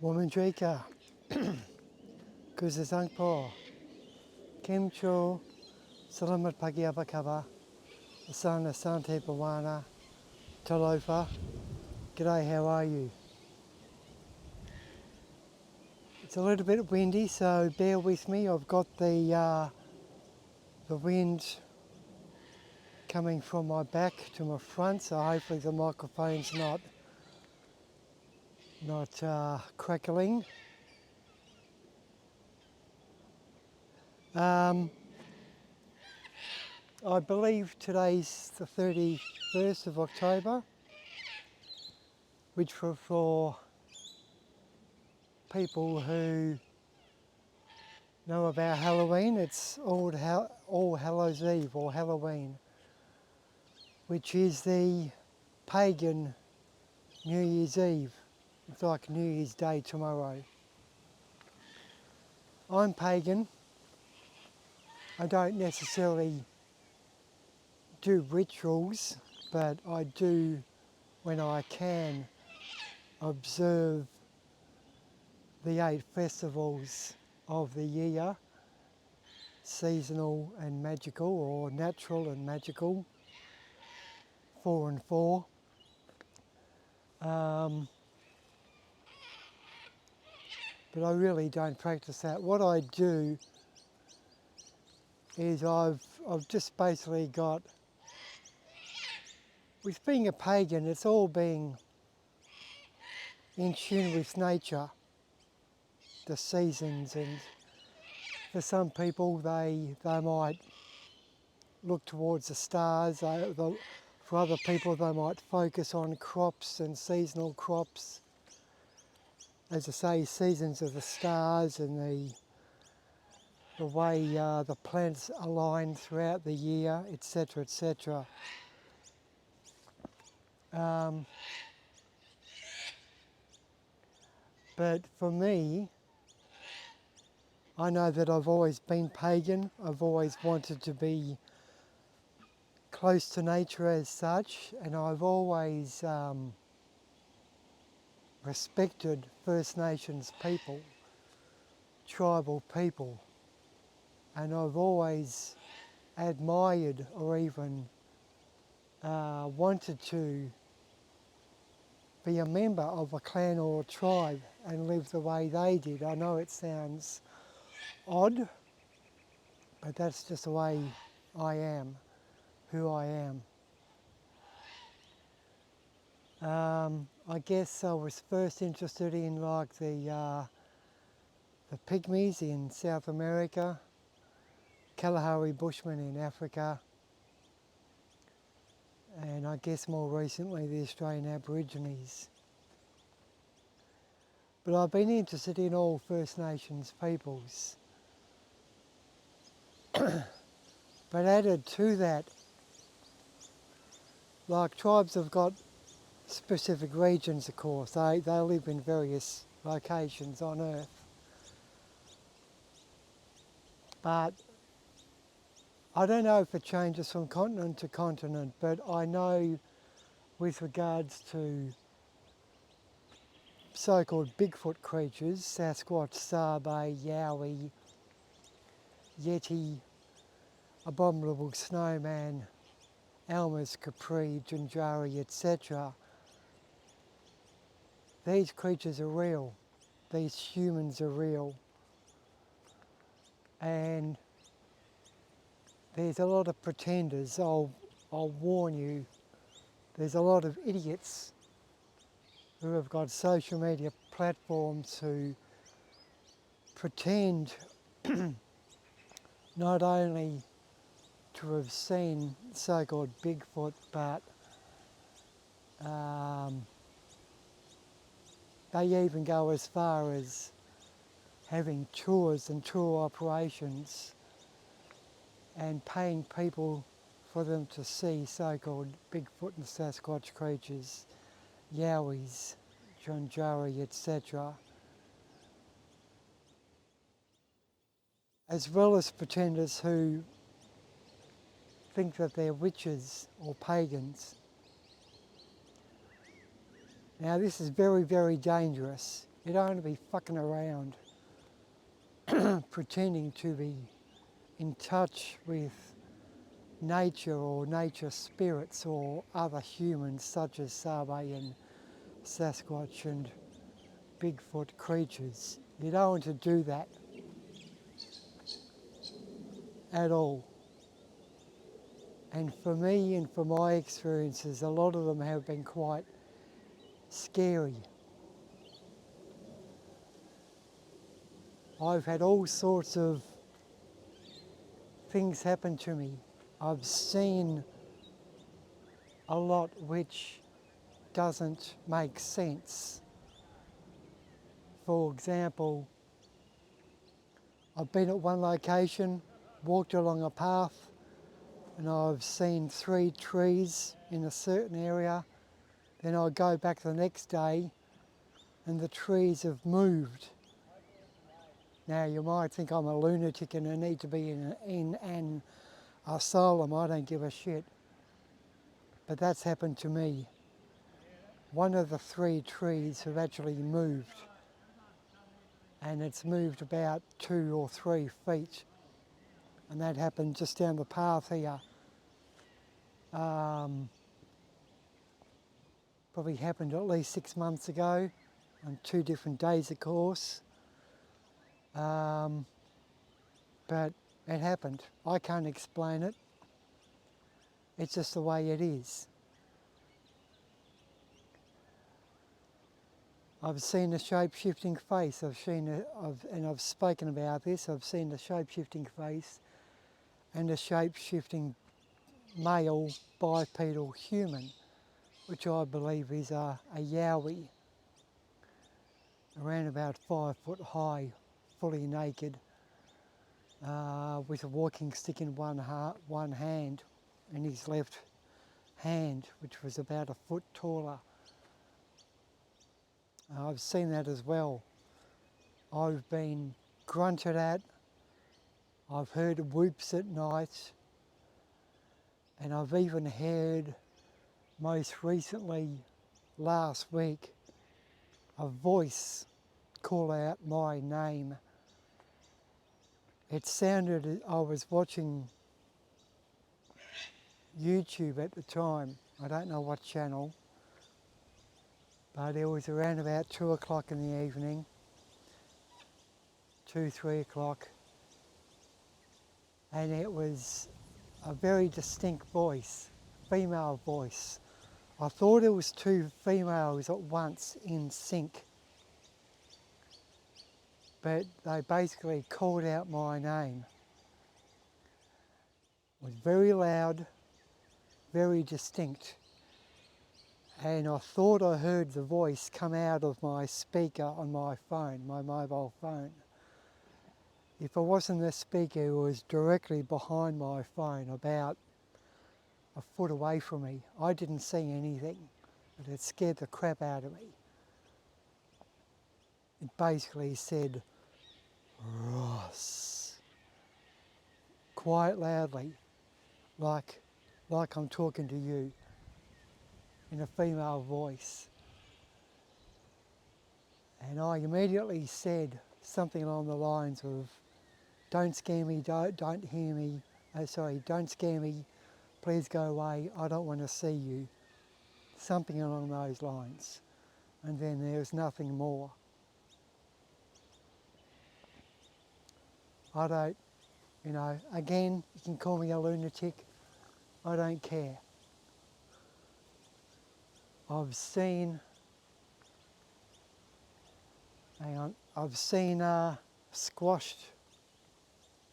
Womanjika, Kuzasangpo, Kimcho, Salamat Pagiabakaba, Asana Sante Bawana, Talofa. G'day, how are you? It's a little bit windy, so bear with me. I've got the wind coming from my back to my front, so hopefully the microphone's not crackling. I believe today's the 31st of October, which for people who know about Halloween, it's All Hallows Eve or Halloween, which is the pagan New Year's Eve. It's like New Year's Day tomorrow. I'm pagan. I don't necessarily do rituals, but I do, when I can, observe the 8 festivals of the year, seasonal and magical, or natural and magical, 4 and 4. But I really don't practice that. What I do is I've just basically got, with being a pagan, it's all being in tune with nature, the seasons, and for some people they might look towards the stars. For other people they might focus on crops and seasonal crops. As I say, seasons of the stars and the way the planets align throughout the year, etc., etc. But for me, I know that I've always been pagan. I've always wanted to be close to nature as such, and I've always respected First Nations people, tribal people, and I've always admired or even wanted to be a member of a clan or a tribe and live the way they did. I know it sounds odd, but that's just the way I am, who I am. I guess I was first interested in like the Pygmies in South America, Kalahari Bushmen in Africa, and I guess more recently the Australian Aborigines. But I've been interested in all First Nations peoples. But added to that, like tribes have got specific regions, of course. They live in various locations on Earth. But I don't know if it changes from continent to continent, but I know with regards to so-called Bigfoot creatures, Sasquatch, Sabe, Yowie, Yeti, Abominable Snowman, Almas, Capri, Junjari, etc. These creatures are real. These humans are real. And there's a lot of pretenders. I'll warn you, there's a lot of idiots who have got social media platforms who pretend not only to have seen so-called Bigfoot, but they even go as far as having tours and tour operations and paying people for them to see so-called Bigfoot and Sasquatch creatures, Yowies, Junjari, etc. As well as pretenders who think that they're witches or pagans. Now this is very, very dangerous. You don't want to be fucking around pretending to be in touch with nature or nature spirits or other humans such as Sabe and Sasquatch and Bigfoot creatures. You don't want to do that at all. And for me and for my experiences, a lot of them have been quite scary. I've had all sorts of things happen to me. I've seen a lot which doesn't make sense. For example, I've been at one location, walked along a path, and I've seen 3 trees in a certain area. Then I go back the next day and the trees have moved. Now you might think I'm a lunatic and I need to be in an asylum. I don't give a shit. But that's happened to me. One of the 3 trees have actually moved, and it's moved about 2 or 3 feet, and that happened just down the path here. Probably happened at least 6 months ago, on 2 different days of course, but it happened. I can't explain it, it's just the way it is. I've seen a shape-shifting face. I've spoken about this. I've seen a shape-shifting face and a shape-shifting male bipedal human, which I believe is a Yowie, around about 5 foot high, fully naked, with a walking stick in one hand, and his left hand, which was about a foot taller. I've seen that as well. I've been grunted at, I've heard whoops at night, and I've even heard, most recently last week, a voice call out my name. It sounded, I was watching YouTube at the time, I don't know what channel, but it was around about 2 o'clock in the evening, 2, 3 o'clock, and it was a very distinct voice, female voice. I thought it was 2 females at once in sync, but they basically called out my name. It was very loud, very distinct, and I thought I heard the voice come out of my speaker on my phone, my mobile phone. If it wasn't the speaker, it was directly behind my phone, about a foot away from me. I didn't see anything, but it scared the crap out of me. It basically said, Ross, quite loudly, like I'm talking to you, in a female voice. And I immediately said something along the lines of, don't scare me, don't hear me, don't scare me, please go away, I don't want to see you. Something along those lines. And then there was nothing more. I don't, again, you can call me a lunatic, I don't care. I've seen squashed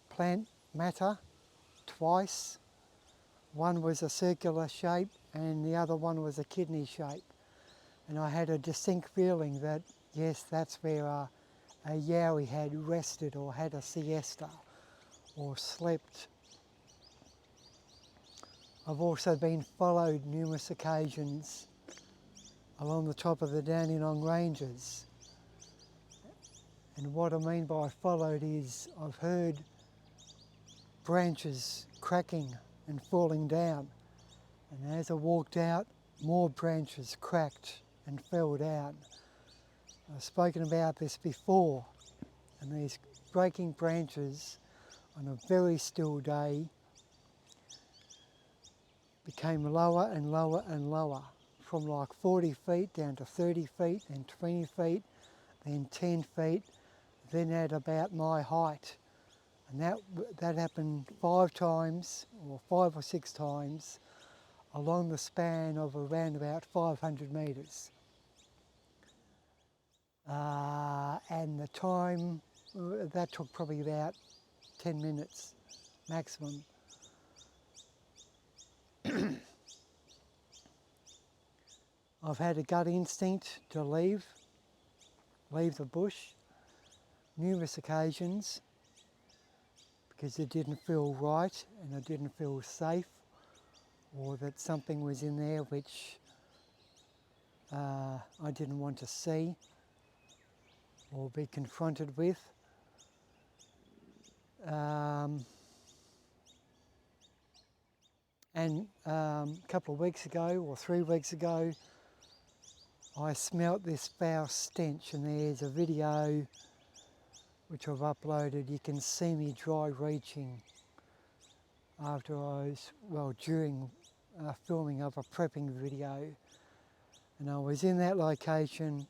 plant matter twice. One was a circular shape and the other one was a kidney shape. And I had a distinct feeling that, yes, that's where a Yowie had rested or had a siesta or slept. I've also been followed numerous occasions along the top of the Dandenong Ranges. And what I mean by followed is I've heard branches cracking and falling down. And as I walked out, more branches cracked and fell down. I've spoken about this before, and these breaking branches on a very still day became lower and lower and lower, from like 40 feet down to 30 feet, then 20 feet, then 10 feet, then at about my height. And that happened 5 times, or 5 or 6 times, along the span of around about 500 metres. And the time, that took probably about 10 minutes maximum. I've had a gut instinct to leave the bush numerous occasions because it didn't feel right and it didn't feel safe, or that something was in there which I didn't want to see or be confronted with. And a couple of weeks ago, or 3 weeks ago, I smelt this foul stench, and there's a video which I've uploaded. You can see me dry reaching after I was, well, during filming of a prepping video. And I was in that location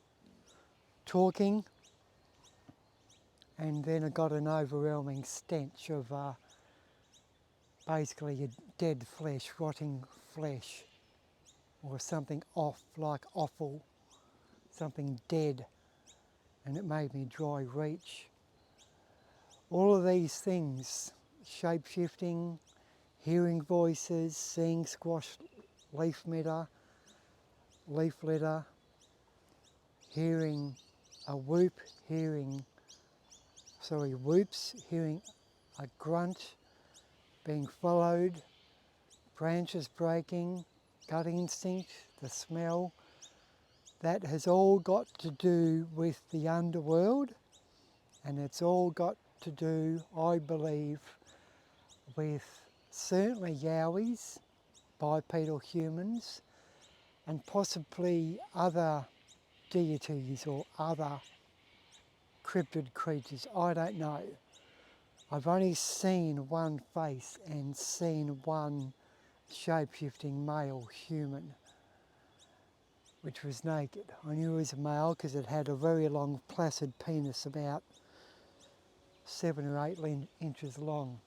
talking, and then I got an overwhelming stench of basically a dead flesh, rotting flesh, or something off, like offal, something dead, and it made me dry reach. All of these things, shape-shifting, hearing voices, seeing squash leaf litter, hearing a whoop, whoops, hearing a grunt, being followed, branches breaking, gut instinct, the smell. That has all got to do with the underworld, and it's all got to do, I believe, with certainly Yowies, bipedal humans, and possibly other deities or other cryptid creatures. I don't know. I've only seen one face and seen one shape-shifting male human, which was naked. I knew it was a male because it had a very long placid penis, about 7 or 8 inches long.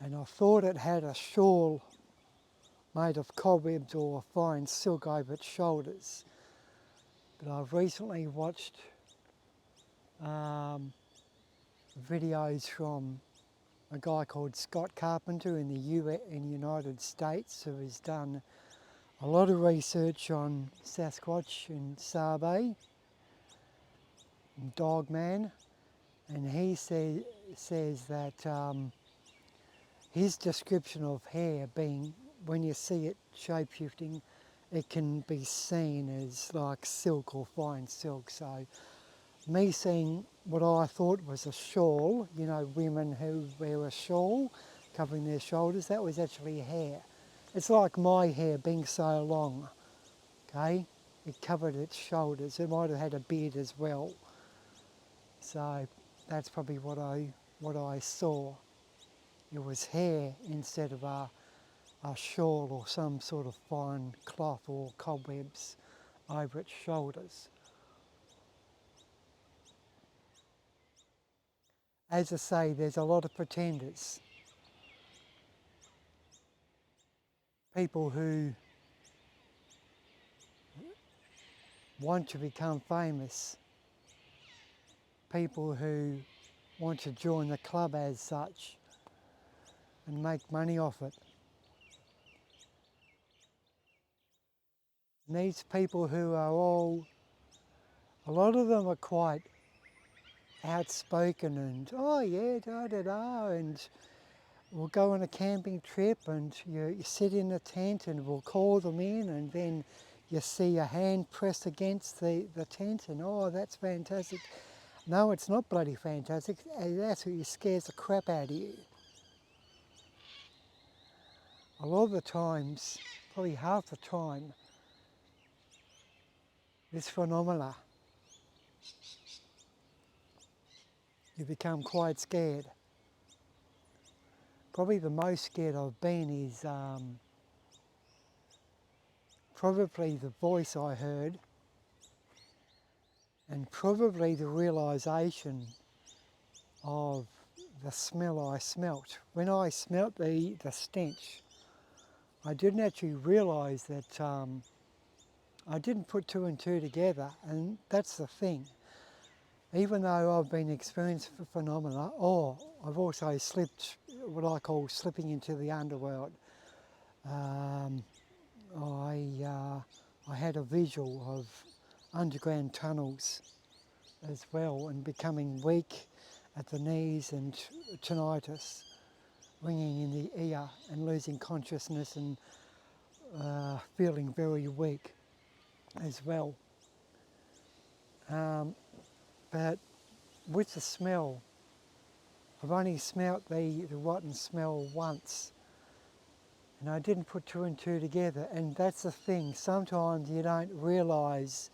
And I thought it had a shawl made of cobwebs or fine silk over its shoulders. But I've recently watched videos from a guy called Scott Carpenter in the United States, who has done a lot of research on Sasquatch and Sabe and Dogman, and he says that his description of hair being, when you see it shape-shifting, it can be seen as like silk or fine silk. So me seeing what I thought was a shawl, you know, women who wear a shawl covering their shoulders, that was actually hair. It's like my hair being so long, okay? It covered its shoulders. It might have had a beard as well. So that's probably what I saw. It was hair instead of a shawl or some sort of fine cloth or cobwebs over its shoulders. As I say, there's a lot of pretenders. People who want to become famous. People who want to join the club as such and make money off it. And these people who are all, a lot of them are quite outspoken and, oh yeah, da da da, and we'll go on a camping trip and you sit in a tent and we'll call them in, and then you see a hand pressed against the tent and, oh, that's fantastic. No, it's not bloody fantastic. It absolutely scares the crap out of you. A lot of the times, probably half the time, this phenomena, you become quite scared. Probably the most scared I've been is probably the voice I heard, and probably the realisation of the smell I smelt. When I smelt the stench, I didn't actually realise that I didn't put two and two together, and that's the thing. Even though I've been experiencing phenomena, or I've also slipped, what I call slipping into the underworld. I had a visual of underground tunnels as well, and becoming weak at the knees and tinnitus, ringing in the ear, and losing consciousness and feeling very weak as well. But with the smell, I've only smelt the rotten smell once, and I didn't put two and two together, and that's the thing. Sometimes you don't realise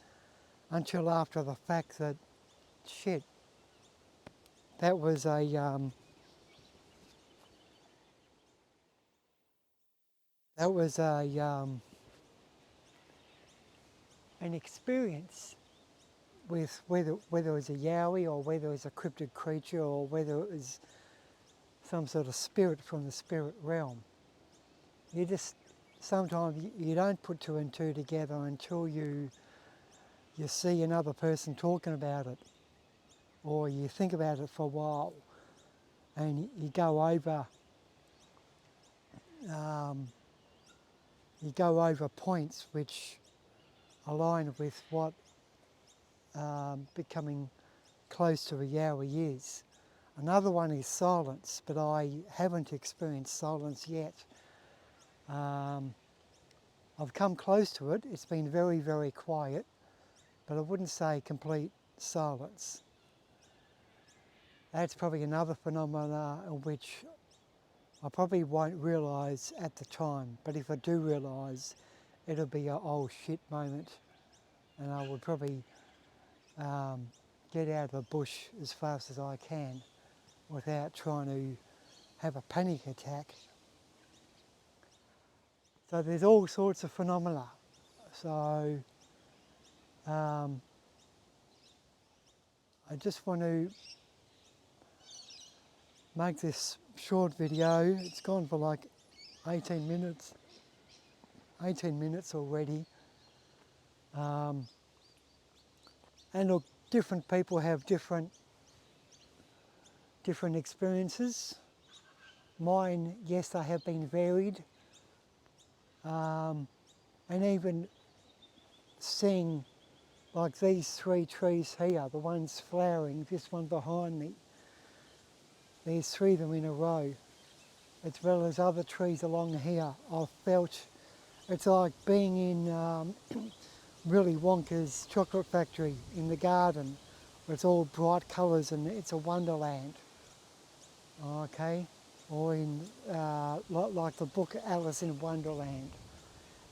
until after the fact that, shit, that was an experience with whether it was a Yowie or whether it was a cryptid creature or whether it was some sort of spirit from the spirit realm. You just, sometimes you don't put two and two together until you see another person talking about it, or you think about it for a while, and you go over points which align with what becoming close to a Yowie is. Another one is silence, but I haven't experienced silence yet. I've come close to it. It's been very, very quiet, but I wouldn't say complete silence. That's probably another phenomena in which I probably won't realise at the time, but if I do realise, it'll be a oh shit moment, and I would probably get out of the bush as fast as I can without trying to have a panic attack. So there's all sorts of phenomena. So I just want to make this short video. It's gone for like 18 minutes already. And look, different people have different experiences. Mine, yes, they have been varied. And even seeing like these three trees here, the ones flowering, this one behind me, there's three of them in a row, as well as other trees along here. I've felt it's like being in Willy Wonka's chocolate factory in the garden, where it's all bright colours and it's a wonderland. Okay, or in like the book Alice in Wonderland,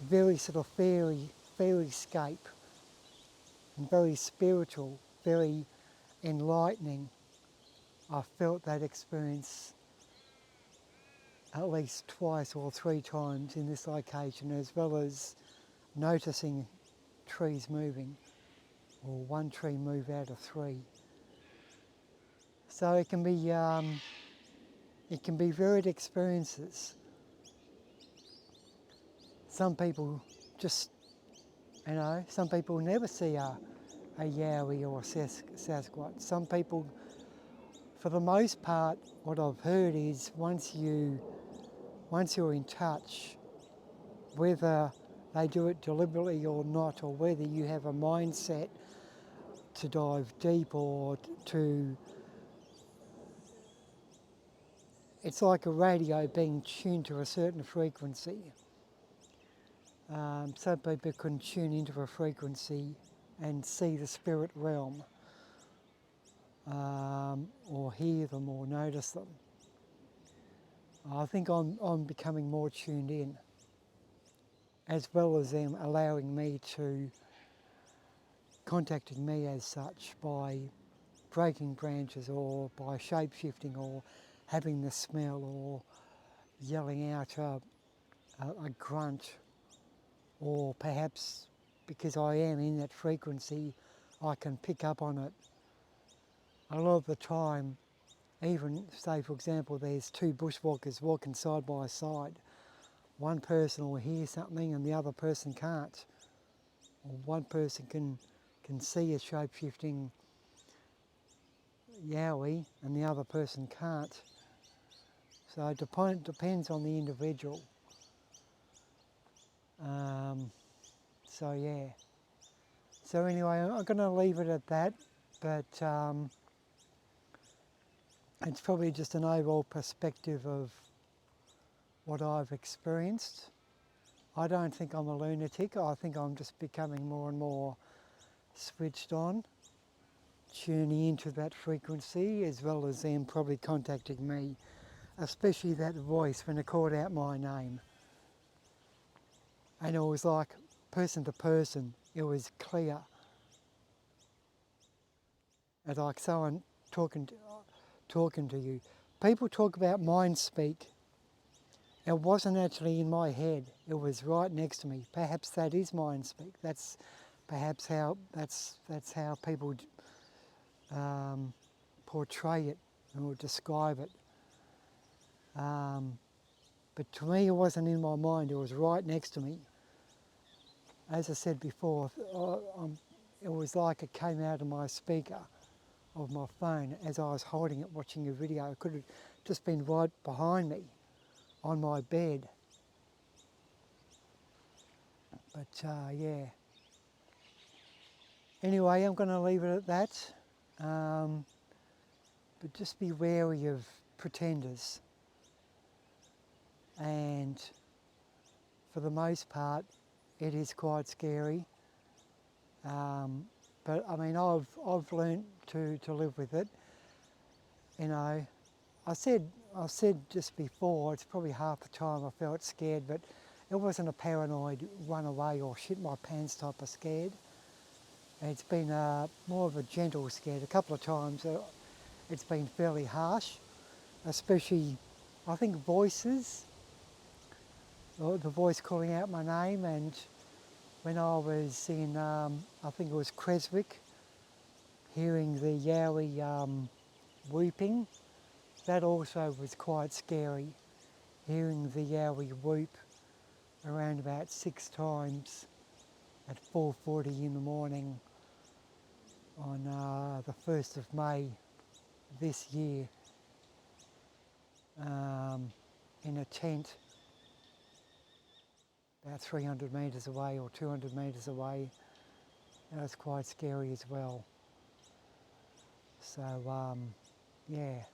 very sort of fairyscape, and very spiritual, very enlightening. I felt that experience at least twice or three times in this location, as well as noticing trees moving, or one tree move out of three. So it can be varied experiences. Some people just, some people never see a Yowie or a Sasquatch. Some people, for the most part, what I've heard is once you're in touch, whether they do it deliberately or not, or whether you have a mindset to dive deep or to, it's like a radio being tuned to a certain frequency. Some people can tune into a frequency and see the spirit realm, or hear them or notice them. I think I'm becoming more tuned in, as well as them allowing me to contacting me as such by breaking branches or by shape-shifting or having the smell or yelling out a grunt, or perhaps because I am in that frequency I can pick up on it. A lot of the time, even say for example there's two bushwalkers walking side by side, one person will hear something and the other person can't, or one person can see a shape-shifting Yowie and the other person can't. So it depends on the individual. So yeah. So anyway, I'm going to leave it at that, but it's probably just an overall perspective of what I've experienced. I don't think I'm a lunatic. I think I'm just becoming more and more switched on, tuning into that frequency, as well as them probably contacting me, especially that voice when it called out my name. And it was like person to person, it was clear. And like someone talking to you. People talk about mind speak. It wasn't actually in my head. It was right next to me. Perhaps that is mind speak. That's perhaps how people portray it or describe it. But to me, it wasn't in my mind. It was right next to me. As I said before, it was like it came out of my speaker of my phone as I was holding it, watching a video. It could have just been right behind me on my bed. But yeah. Anyway, I'm going to leave it at that. But just be wary of pretenders. And for the most part, it is quite scary. But I mean, I've learnt to live with it. You know, I said just before, it's probably half the time I felt scared, but it wasn't a paranoid run away or shit my pants type of scared. It's been more of a gentle scared. A couple of times it's been fairly harsh, especially I think voices, or the voice calling out my name, and when I was in, I think it was Creswick, hearing the Yowie whooping, that also was quite scary, hearing the Yowie whoop around about 6 times at 4:40 in the morning on the 1st of May this year, in a tent about 300 metres away or 200 metres away. That was quite scary as well. So yeah,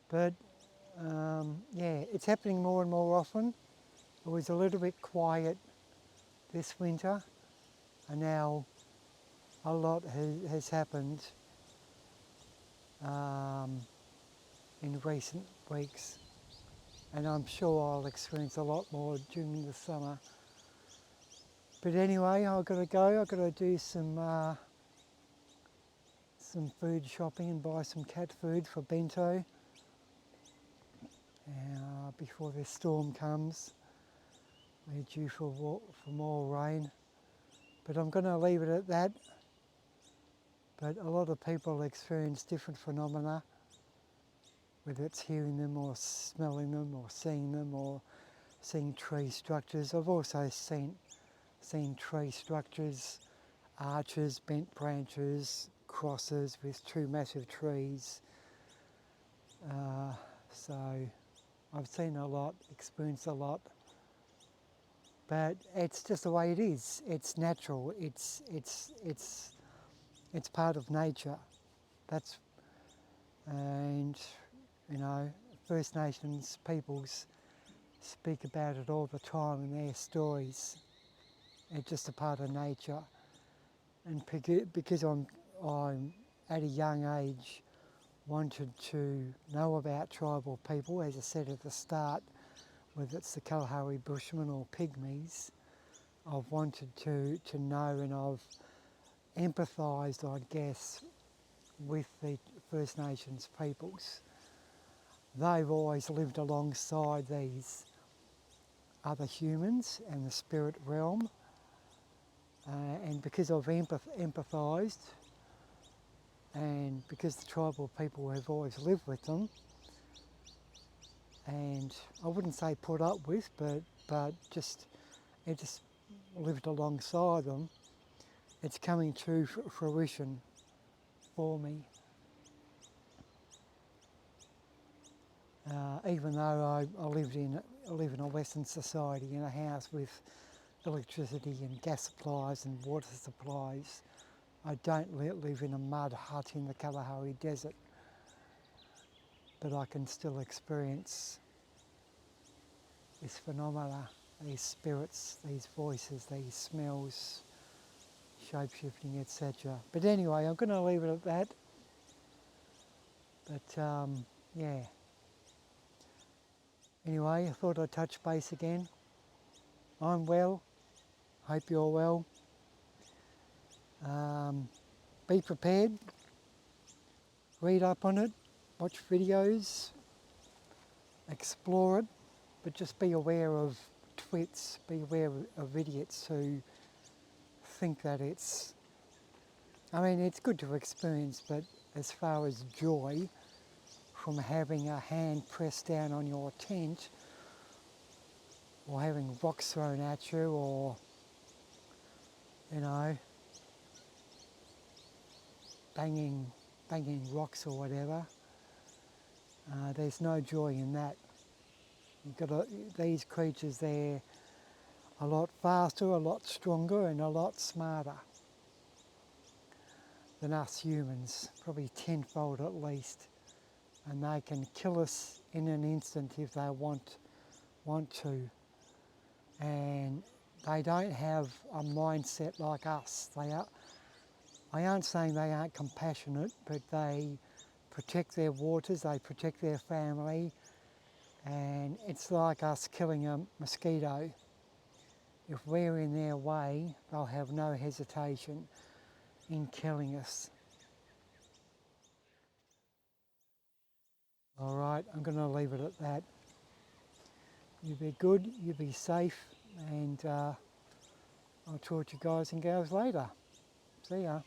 but yeah, it's happening more and more often. It was a little bit quiet this winter, and now a lot has happened in recent weeks, and I'm sure I'll experience a lot more during the summer. But anyway, I've got to go. I've got to do some food shopping and buy some cat food for Bento before this storm comes. We're due for more rain. But I'm going to leave it at that. But a lot of people experience different phenomena, whether it's hearing them or smelling them or seeing tree structures. I've also seen tree structures, arches, bent branches, crosses with two massive trees. So I've seen a lot, experienced a lot. But it's just the way it is. It's natural. It's part of nature. And you know, First Nations peoples speak about it all the time in their stories. It's just a part of nature. And because I'm at a young age wanted to know about tribal people, as I said at the start, whether it's the Kalahari Bushmen or Pygmies, I've wanted to know, and empathised, I guess, with the First Nations peoples. They've always lived alongside these other humans and the spirit realm, and because I've empathised, and because the tribal people have always lived with them, and I wouldn't say put up with, but just lived alongside them, it's coming to fruition for me. Even though I live in a Western society in a house with electricity and gas supplies and water supplies, I don't live in a mud hut in the Kalahari Desert, but I can still experience this phenomena, these spirits, these voices, these smells, shape-shifting, etc. But anyway, I'm going to leave it at that. But yeah. Anyway, I thought I'd touch base again. I'm well. Hope you're well. Be prepared. Read up on it. Watch videos. Explore it. But just be aware of twits. Be aware of idiots who think that it's... I mean, it's good to experience, but as far as joy from having a hand pressed down on your tent, or having rocks thrown at you, or, you know, banging rocks or whatever, there's no joy in that. These creatures, they're a lot faster, a lot stronger, and a lot smarter than us humans, probably tenfold at least, and they can kill us in an instant if they want to. And they don't have a mindset like us. I aren't saying they aren't compassionate, but they protect their waters, they protect their family, and it's like us killing a mosquito. If we're in their way, they'll have no hesitation in killing us. All right, I'm going to leave it at that. You be good, you be safe, and I'll talk to you guys and gals later. See ya.